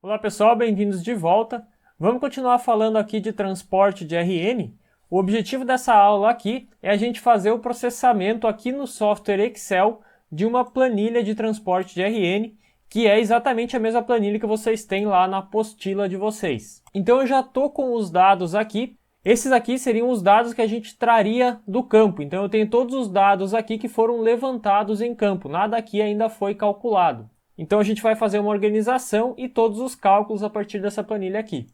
Olá pessoal, bem-vindos de volta. Vamos continuar falando aqui de transporte de RN. O objetivo dessa aula aqui é a gente fazer o processamento aqui no software Excel de uma planilha de transporte de RN, que é exatamente a mesma planilha que vocês têm lá na apostila de vocês. Então eu já estou com os dados aqui. Esses aqui seriam os dados que a gente traria do campo. Então eu tenho todos os dados aqui que foram levantados em campo. Nada aqui ainda foi calculado. Então a gente vai fazer uma organização e todos os cálculos a partir dessa planilha aqui.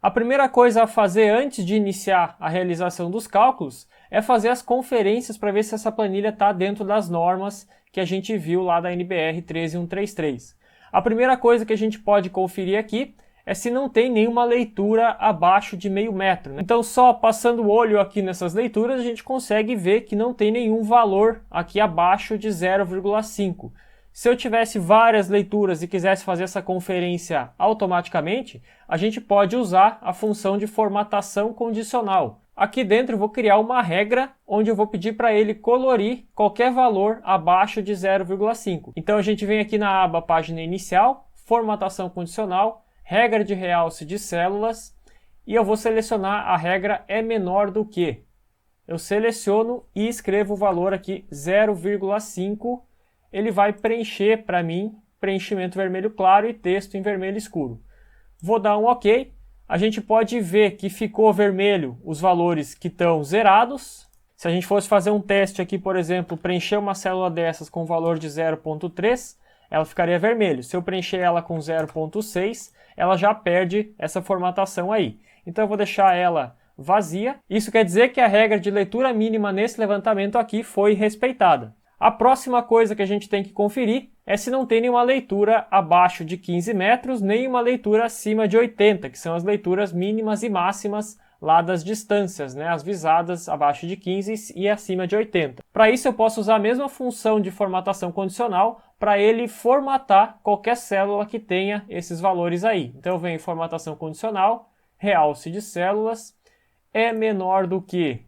A primeira coisa a fazer antes de iniciar a realização dos cálculos é fazer as conferências para ver se essa planilha está dentro das normas que a gente viu lá da NBR 13133. A primeira coisa que a gente pode conferir aqui é se não tem nenhuma leitura abaixo de meio metro, né? Então só passando o olho aqui nessas leituras a gente consegue ver que não tem nenhum valor aqui abaixo de 0,5. Se eu tivesse várias leituras e quisesse fazer essa conferência automaticamente, a gente pode usar a função de formatação condicional. Aqui dentro eu vou criar uma regra onde eu vou pedir para ele colorir qualquer valor abaixo de 0,5. Então a gente vem aqui na aba Página Inicial, Formatação Condicional, Regra de realce de células, e eu vou selecionar a regra é menor do que. Eu seleciono e escrevo o valor aqui 0,5. Ele vai preencher para mim, preenchimento vermelho claro e texto em vermelho escuro. Vou dar um OK. A gente pode ver que ficou vermelho os valores que estão zerados. Se a gente fosse fazer um teste aqui, por exemplo, preencher uma célula dessas com valor de 0,3, ela ficaria vermelho. Se eu preencher ela com 0,6, ela já perde essa formatação aí. Então eu vou deixar ela vazia. Isso quer dizer que a regra de leitura mínima nesse levantamento aqui foi respeitada. A próxima coisa que a gente tem que conferir é se não tem nenhuma leitura abaixo de 15 metros, nem uma leitura acima de 80, que são as leituras mínimas e máximas lá das distâncias, né? As visadas abaixo de 15 e acima de 80. Para isso eu posso usar a mesma função de formatação condicional para ele formatar qualquer célula que tenha esses valores aí. Então eu venho em formatação condicional, realce de células, é menor do que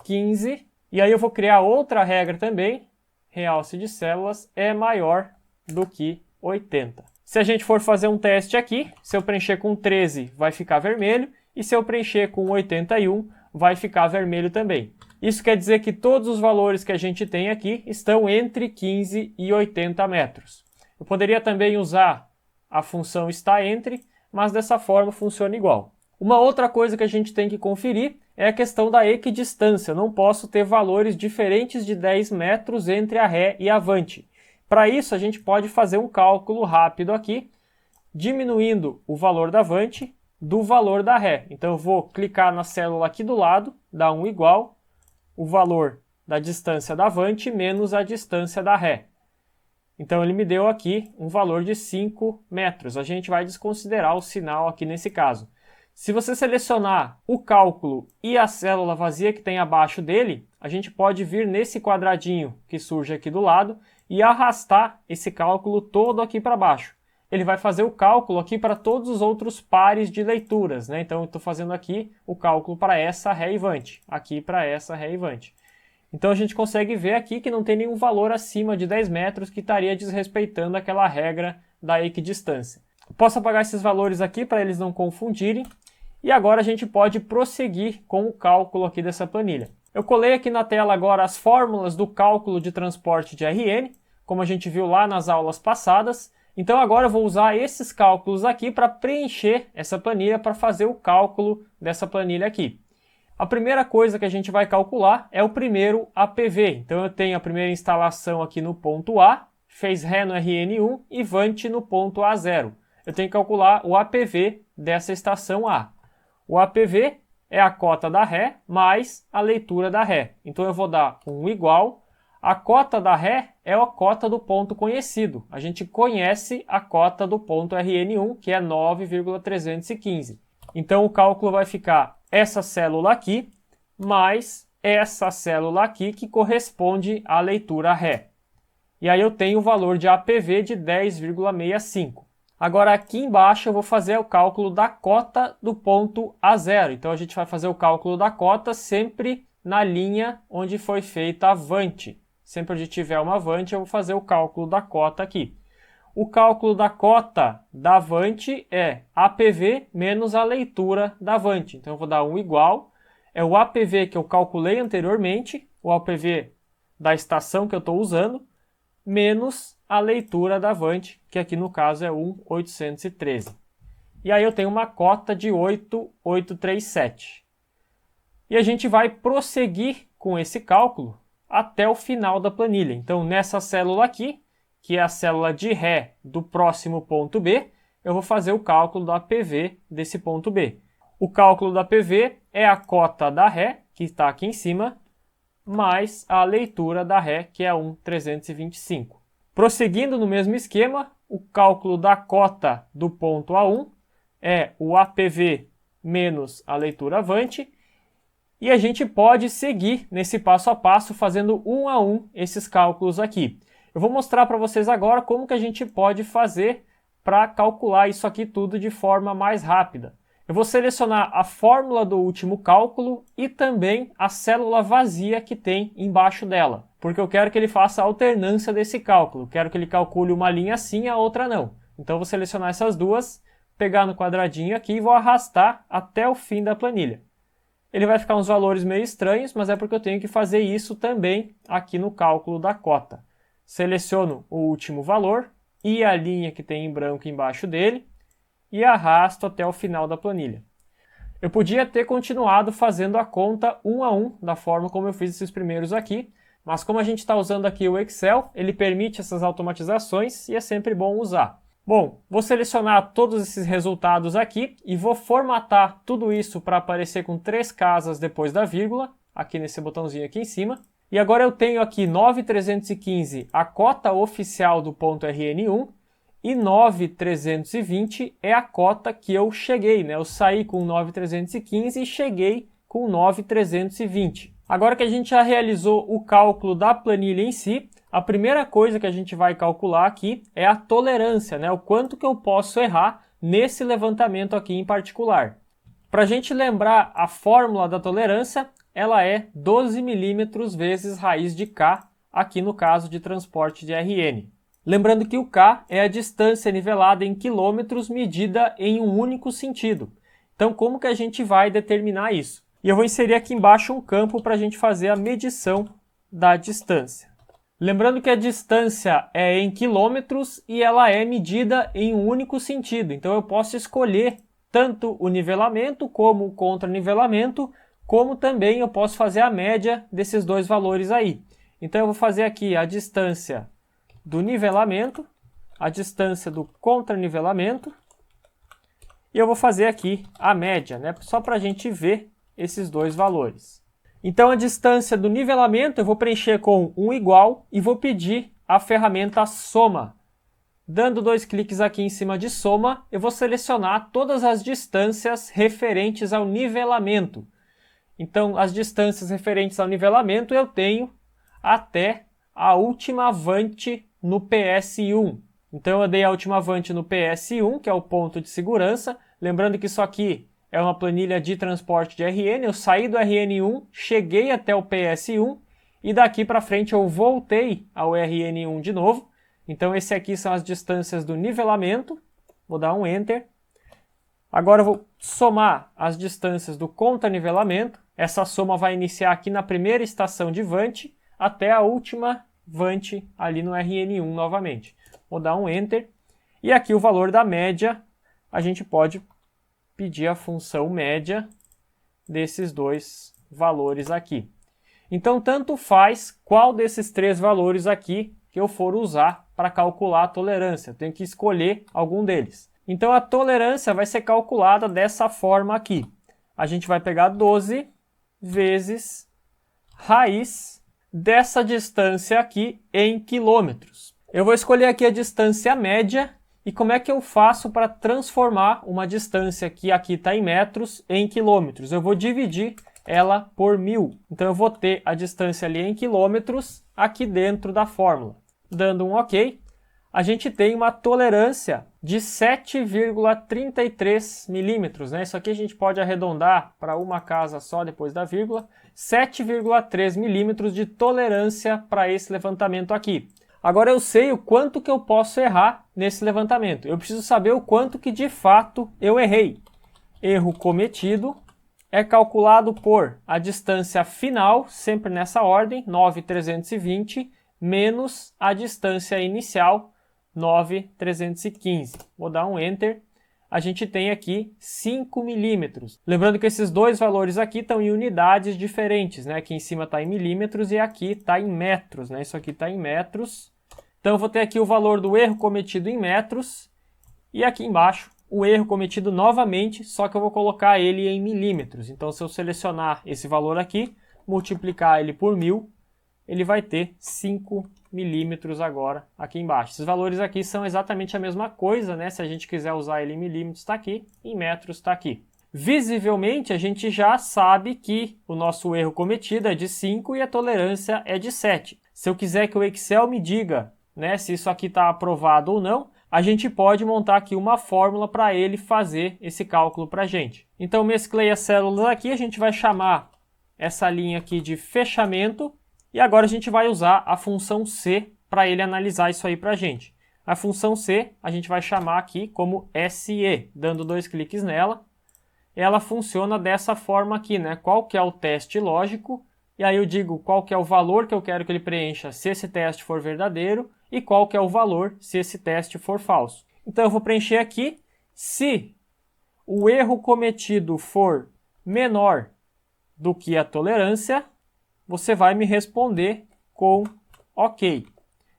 15, e aí eu vou criar outra regra também, realce de células é maior do que 80. Se a gente for fazer um teste aqui, se eu preencher com 13 vai ficar vermelho, e se eu preencher com 81 vai ficar vermelho também. Isso quer dizer que todos os valores que a gente tem aqui estão entre 15 e 80 metros. Eu poderia também usar a função está entre, mas dessa forma funciona igual. Uma outra coisa que a gente tem que conferir é a questão da equidistância. Eu não posso ter valores diferentes de 10 metros entre a ré e a avante. Para isso, a gente pode fazer um cálculo rápido aqui, diminuindo o valor da avante do valor da ré. Então, eu vou clicar na célula aqui do lado, dar um igual, o valor da distância da avante menos a distância da ré. Então, ele me deu aqui um valor de 5 metros. A gente vai desconsiderar o sinal aqui nesse caso. Se você selecionar o cálculo e a célula vazia que tem abaixo dele, a gente pode vir nesse quadradinho que surge aqui do lado e arrastar esse cálculo todo aqui para baixo. Ele vai fazer o cálculo aqui para todos os outros pares de leituras, né? Então eu estou fazendo aqui o cálculo para essa ré e vante, aqui para essa ré e vante. Então a gente consegue ver aqui que não tem nenhum valor acima de 10 metros que estaria desrespeitando aquela regra da equidistância. Posso apagar esses valores aqui para eles não confundirem. E agora a gente pode prosseguir com o cálculo aqui dessa planilha. Eu colei aqui na tela agora as fórmulas do cálculo de transporte de RN, como a gente viu lá nas aulas passadas. Então agora eu vou usar esses cálculos aqui para preencher essa planilha, para fazer o cálculo dessa planilha aqui. A primeira coisa que a gente vai calcular é o primeiro APV. Então eu tenho a primeira instalação aqui no ponto A, fez ré no RN1 e vante no ponto A0. Eu tenho que calcular o APV dessa estação A. O APV é a cota da ré mais a leitura da ré. Então eu vou dar um igual. A cota da ré é a cota do ponto conhecido. A gente conhece a cota do ponto RN1, que é 9,315. Então o cálculo vai ficar essa célula aqui mais essa célula aqui que corresponde à leitura ré. E aí eu tenho o valor de APV de 10,65. Agora aqui embaixo eu vou fazer o cálculo da cota do ponto A0. Então a gente vai fazer o cálculo da cota sempre na linha onde foi feita a vante. Sempre onde tiver uma vante eu vou fazer o cálculo da cota aqui. o cálculo da cota da Avante é APV menos a leitura da Avante. Então eu vou dar um igual, é o APV que eu calculei anteriormente, o APV da estação que eu estou usando, menos a leitura da Avante, que aqui no caso é 1.813. E aí eu tenho uma cota de 8.837. E a gente vai prosseguir com esse cálculo até o final da planilha. Então nessa célula aqui, que é a célula de Ré do próximo ponto B, eu vou fazer o cálculo da PV desse ponto B. O cálculo da PV é a cota da Ré, que está aqui em cima, mais a leitura da Ré, que é 1.325. Prosseguindo no mesmo esquema, o cálculo da cota do ponto A1 é o APV menos a leitura Avante, e a gente pode seguir nesse passo a passo fazendo um a um esses cálculos aqui. Eu vou mostrar para vocês agora como que a gente pode fazer para calcular isso aqui tudo de forma mais rápida. Eu vou selecionar a fórmula do último cálculo e também a célula vazia que tem embaixo dela, porque eu quero que ele faça a alternância desse cálculo. Quero que ele calcule uma linha assim e a outra não. Então eu vou selecionar essas duas, pegar no quadradinho aqui e vou arrastar até o fim da planilha. Ele vai ficar uns valores meio estranhos, mas é porque eu tenho que fazer isso também aqui no cálculo da cota. Seleciono o último valor e a linha que tem em branco embaixo dele e arrasto até o final da planilha. Eu podia ter continuado fazendo a conta um a um, da forma como eu fiz esses primeiros aqui, mas como a gente está usando aqui o Excel, ele permite essas automatizações e é sempre bom usar. Bom, vou selecionar todos esses resultados aqui e vou formatar tudo isso para aparecer com 3 casas depois da vírgula, aqui nesse botãozinho aqui em cima. E agora eu tenho aqui 9.315, a cota oficial do ponto RN1, e 9.320 é a cota que eu cheguei, né? Eu saí com 9.315 e cheguei com 9.320. Agora que a gente já realizou o cálculo da planilha em si, a primeira coisa que a gente vai calcular aqui é a tolerância, né? O quanto que eu posso errar nesse levantamento aqui em particular. Para a gente lembrar a fórmula da tolerância, ela é 12 milímetros vezes raiz de K, aqui no caso de transporte de RN. Lembrando que o K é a distância nivelada em quilômetros medida em um único sentido. Então como que a gente vai determinar isso? E eu vou inserir aqui embaixo um campo para a gente fazer a medição da distância. Lembrando que a distância é em quilômetros e ela é medida em um único sentido. Então eu posso escolher tanto o nivelamento como o contranivelamento, como também eu posso fazer a média desses dois valores aí. Então eu vou fazer aqui a distância do nivelamento, a distância do contranivelamento, e eu vou fazer aqui a média, né? Só para a gente ver esses dois valores. Então a distância do nivelamento eu vou preencher com um igual e vou pedir a ferramenta soma. Dando 2 cliques aqui em cima de soma, eu vou selecionar todas as distâncias referentes ao nivelamento. Então as distâncias referentes ao nivelamento eu tenho até a última Avante no PS1. Então eu dei a última Avante no PS1, que é o ponto de segurança. Lembrando que isso aqui é uma planilha de transporte de RN, eu saí do RN1, cheguei até o PS1 e daqui para frente eu voltei ao RN1 de novo. Então esse aqui são as distâncias do nivelamento, vou dar um Enter. Agora eu vou somar as distâncias do contranivelamento, essa soma vai iniciar aqui na primeira estação de Vante até a última Vante ali no RN1 novamente. Vou dar um Enter e aqui o valor da média a gente pode pedir a função média desses dois valores aqui. Então, tanto faz qual desses 3 valores aqui que eu for usar para calcular a tolerância. Eu tenho que escolher algum deles. Então, a tolerância vai ser calculada dessa forma aqui. A gente vai pegar 12 vezes raiz dessa distância aqui em quilômetros. Eu vou escolher aqui a distância média. E como é que eu faço para transformar uma distância que aqui está em metros em quilômetros? Eu vou dividir ela por 1000. Então eu vou ter a distância ali em quilômetros aqui dentro da fórmula. Dando um OK, a gente tem uma tolerância de 7,33 milímetros. Né? Isso aqui a gente pode arredondar para uma casa só depois da vírgula. 7,3 milímetros de tolerância para esse levantamento aqui. Agora eu sei o quanto que eu posso errar nesse levantamento. Eu preciso saber o quanto que de fato eu errei. Erro cometido é calculado por a distância final, sempre nessa ordem, 9.320, menos a distância inicial, 9.315. Vou dar um Enter. A gente tem aqui 5 milímetros. Lembrando que esses dois valores aqui estão em unidades diferentes, né? Aqui em cima está em milímetros e aqui está em metros, né? Isso aqui está em metros. Então eu vou ter aqui o valor do erro cometido em metros e aqui embaixo o erro cometido novamente, só que eu vou colocar ele em milímetros. Então se eu selecionar esse valor aqui, multiplicar ele por 1000, ele vai ter 5 milímetros agora aqui embaixo. Esses valores aqui são exatamente a mesma coisa, né? Se a gente quiser usar ele em milímetros, está aqui, em metros está aqui. Visivelmente, a gente já sabe que o nosso erro cometido é de 5 e a tolerância é de 7. Se eu quiser que o Excel me diga, né, se isso aqui está aprovado ou não, a gente pode montar aqui uma fórmula para ele fazer esse cálculo para a gente. Então, mesclei as células aqui, a gente vai chamar essa linha aqui de fechamento, e agora a gente vai usar a função C para ele analisar isso aí para a gente. A função C a gente vai chamar aqui como SE, dando 2 cliques nela. Ela funciona dessa forma aqui, né? Qual que é o teste lógico, e aí eu digo qual que é o valor que eu quero que ele preencha se esse teste for verdadeiro, e qual que é o valor se esse teste for falso. Então eu vou preencher aqui, se o erro cometido for menor do que a tolerância, você vai me responder com OK.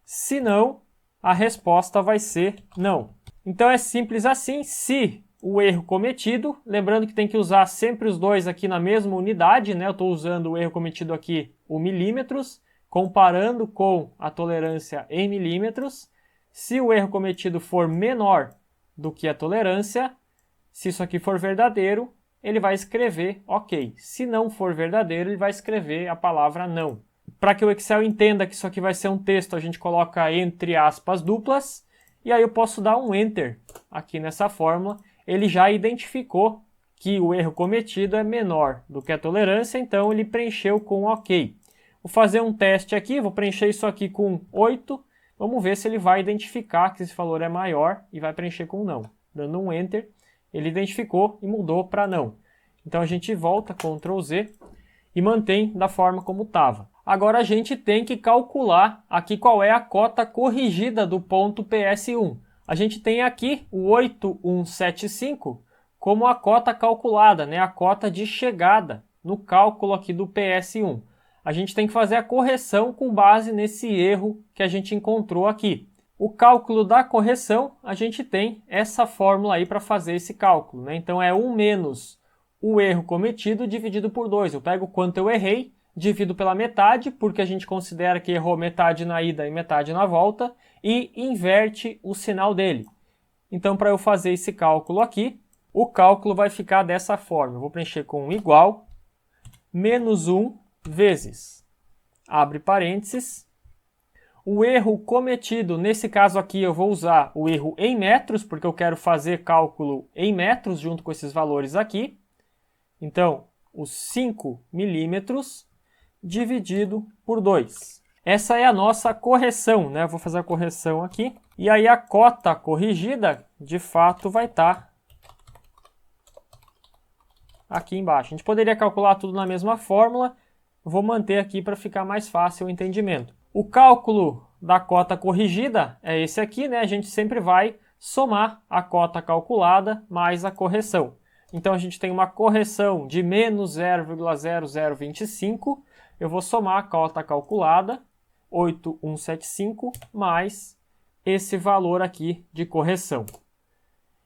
Se não, a resposta vai ser não. Então é simples assim. Se o erro cometido, lembrando que tem que usar sempre os dois aqui na mesma unidade, né? Eu estou usando o erro cometido aqui, o milímetros, comparando com a tolerância em milímetros. Se o erro cometido for menor do que a tolerância, se isso aqui for verdadeiro, ele vai escrever OK. Se não for verdadeiro, ele vai escrever a palavra não. Para que o Excel entenda que isso aqui vai ser um texto, a gente coloca entre aspas duplas, e aí eu posso dar um Enter aqui nessa fórmula. Ele já identificou que o erro cometido é menor do que a tolerância, então ele preencheu com OK. Vou fazer um teste aqui, vou preencher isso aqui com 8, vamos ver se ele vai identificar que esse valor é maior e vai preencher com não. Dando um Enter, ele identificou e mudou para não. Então a gente volta, Ctrl Z, e mantém da forma como estava. Agora a gente tem que calcular aqui qual é a cota corrigida do ponto PS1. A gente tem aqui o 8175 como a cota calculada, né? A cota de chegada no cálculo aqui do PS1. A gente tem que fazer a correção com base nesse erro que a gente encontrou aqui. O cálculo da correção, a gente tem essa fórmula aí para fazer esse cálculo, né? Então é 1 menos o erro cometido dividido por 2. Eu pego quanto eu errei, divido pela metade, porque a gente considera que errou metade na ida e metade na volta, e inverte o sinal dele. Então, para eu fazer esse cálculo aqui, o cálculo vai ficar dessa forma. Eu vou preencher com igual, menos 1 vezes, abre parênteses, o erro cometido, nesse caso aqui eu vou usar o erro em metros, porque eu quero fazer cálculo em metros junto com esses valores aqui. Então, os 5 milímetros dividido por 2. Essa é a nossa correção, né? Eu vou fazer a correção aqui. E aí a cota corrigida, de fato, vai estar aqui embaixo. A gente poderia calcular tudo na mesma fórmula. Vou manter aqui para ficar mais fácil o entendimento. O cálculo da cota corrigida é esse aqui, né? A gente sempre vai somar a cota calculada mais a correção. Então a gente tem uma correção de menos 0,0025. Eu vou somar a cota calculada, 8175, mais esse valor aqui de correção.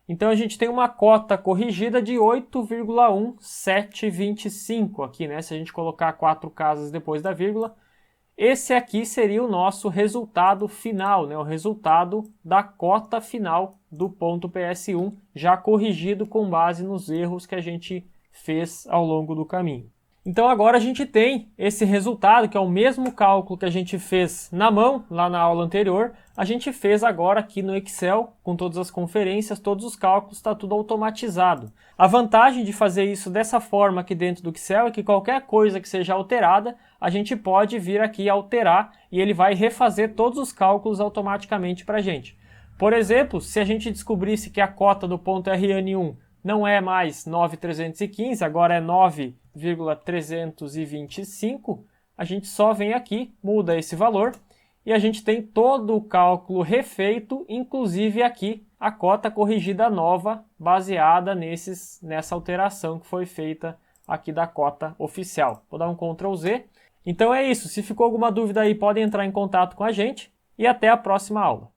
Então a gente tem uma cota corrigida de 8,1725 aqui, né? Se a gente colocar 4 casas depois da vírgula, esse aqui seria o nosso resultado final, né? O resultado da cota final do ponto PS1, já corrigido com base nos erros que a gente fez ao longo do caminho. Então agora a gente tem esse resultado, que é o mesmo cálculo que a gente fez na mão, lá na aula anterior, a gente fez agora aqui no Excel, com todas as conferências, todos os cálculos, está tudo automatizado. A vantagem de fazer isso dessa forma aqui dentro do Excel é que qualquer coisa que seja alterada, a gente pode vir aqui alterar e ele vai refazer todos os cálculos automaticamente para a gente. Por exemplo, se a gente descobrisse que a cota do ponto RN1 não é mais 9.315, agora é 9,325, a gente só vem aqui, muda esse valor e a gente tem todo o cálculo refeito, inclusive aqui a cota corrigida nova, baseada nessa alteração que foi feita aqui da cota oficial. Vou dar um Ctrl Z. Então é isso, se ficou alguma dúvida aí, podem entrar em contato com a gente e até a próxima aula.